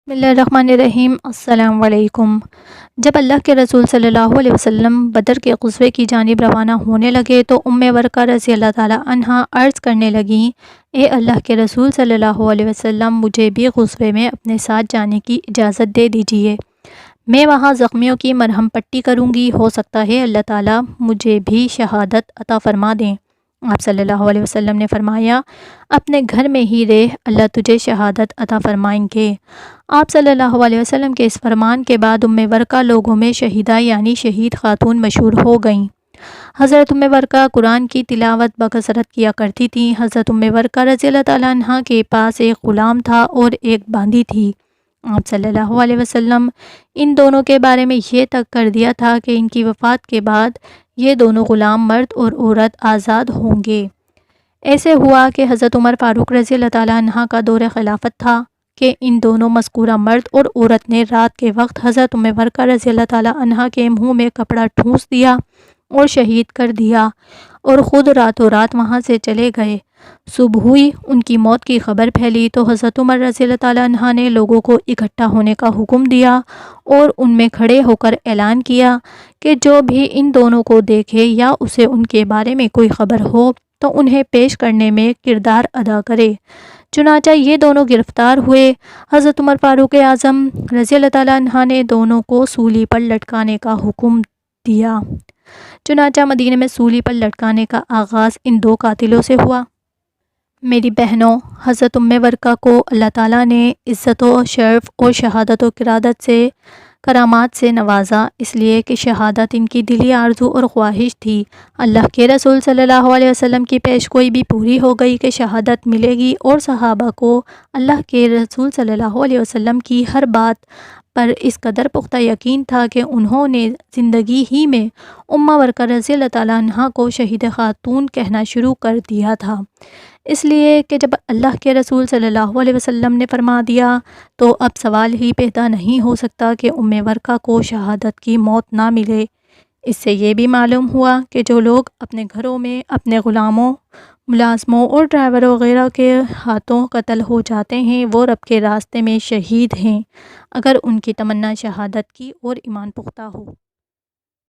بسم اللہ الرحمن الرحیم۔ السلام علیکم۔ جب اللہ کے رسول صلی اللہ علیہ وسلم بدر کے غزوے کی جانب روانہ ہونے لگے تو ورقہ رضی اللہ تعالی عنہا عرض کرنے لگیں، اے اللہ کے رسول صلی اللہ علیہ وسلم، مجھے بھی غزوے میں اپنے ساتھ جانے کی اجازت دے دیجیے۔ میں وہاں زخمیوں کی مرہم پٹی کروں گی، ہو سکتا ہے اللہ تعالی مجھے بھی شہادت عطا فرما دیں۔ آپ صلی اللہ علیہ وسلم نے فرمایا، اپنے گھر میں ہی رہ، اللہ تجھے شہادت عطا فرمائیں گے۔ آپ صلی اللہ علیہ وسلم کے اس فرمان کے بعد ورقہ لوگوں میں شہیدہ یعنی شہید خاتون مشہور ہو گئیں۔ حضرت ورقہ قرآن کی تلاوت بکثرت کیا کرتی تھیں۔ حضرت ورقہ رضی اللہ تعالیٰ عنہ کے پاس ایک غلام تھا اور ایک باندی تھی۔ آپ صلی اللہ علیہ وسلم ان دونوں کے بارے میں یہ تک کر دیا تھا کہ ان کی وفات کے بعد یہ دونوں غلام مرد اور عورت آزاد ہوں گے۔ ایسے ہوا کہ حضرت عمر فاروق رضی اللہ تعالیٰ عنہ کا دور خلافت تھا کہ ان دونوں مذکورہ مرد اور عورت نے رات کے وقت حضرت ورقہ رضی اللہ تعالیٰ عنہ کے منہ میں کپڑا ٹھونس دیا اور شہید کر دیا اور خود راتوں رات وہاں سے چلے گئے۔ صبح ہوئی، ان کی موت کی خبر پھیلی تو حضرت عمر رضی اللہ تعالیٰ عنہ نے لوگوں کو اکٹھا ہونے کا حکم دیا اور ان میں کھڑے ہو کر اعلان کیا کہ جو بھی ان دونوں کو دیکھے یا اسے ان کے بارے میں کوئی خبر ہو تو انہیں پیش کرنے میں کردار ادا کرے۔ چنانچہ یہ دونوں گرفتار ہوئے۔ حضرت عمر فاروق اعظم رضی اللہ تعالیٰ عنہ نے دونوں کو سولی پر لٹکانے کا حکم دیا۔ چنانچہ مدینہ میں سولی پر لٹکانے کا آغاز ان دو قاتلوں سے ہوا۔ میری بہنوں، حضرت ورقہ کو اللہ تعالیٰ نے عزت و شرف اور شہادت و کرامات سے نوازا، اس لیے کہ شہادت ان کی دلی آرزو اور خواہش تھی۔ اللہ کے رسول صلی اللہ علیہ وسلم کی پیشگوئی بھی پوری ہو گئی کہ شہادت ملے گی، اور صحابہ کو اللہ کے رسول صلی اللہ علیہ وسلم کی ہر بات پر اس قدر پختہ یقین تھا کہ انہوں نے زندگی ہی میں ورقہ رضی اللہ تعالیٰ عنہ کو شہید خاتون کہنا شروع کر دیا تھا، اس لیے کہ جب اللہ کے رسول صلی اللہ علیہ وسلم نے فرما دیا تو اب سوال ہی پیدا نہیں ہو سکتا کہ ورقہ کو شہادت کی موت نہ ملے۔ اس سے یہ بھی معلوم ہوا کہ جو لوگ اپنے گھروں میں اپنے غلاموں، ملازموں اور ڈرائیوروں وغیرہ کے ہاتھوں قتل ہو جاتے ہیں وہ رب کے راستے میں شہید ہیں، اگر ان کی تمنا شہادت کی اور ایمان پختہ ہو۔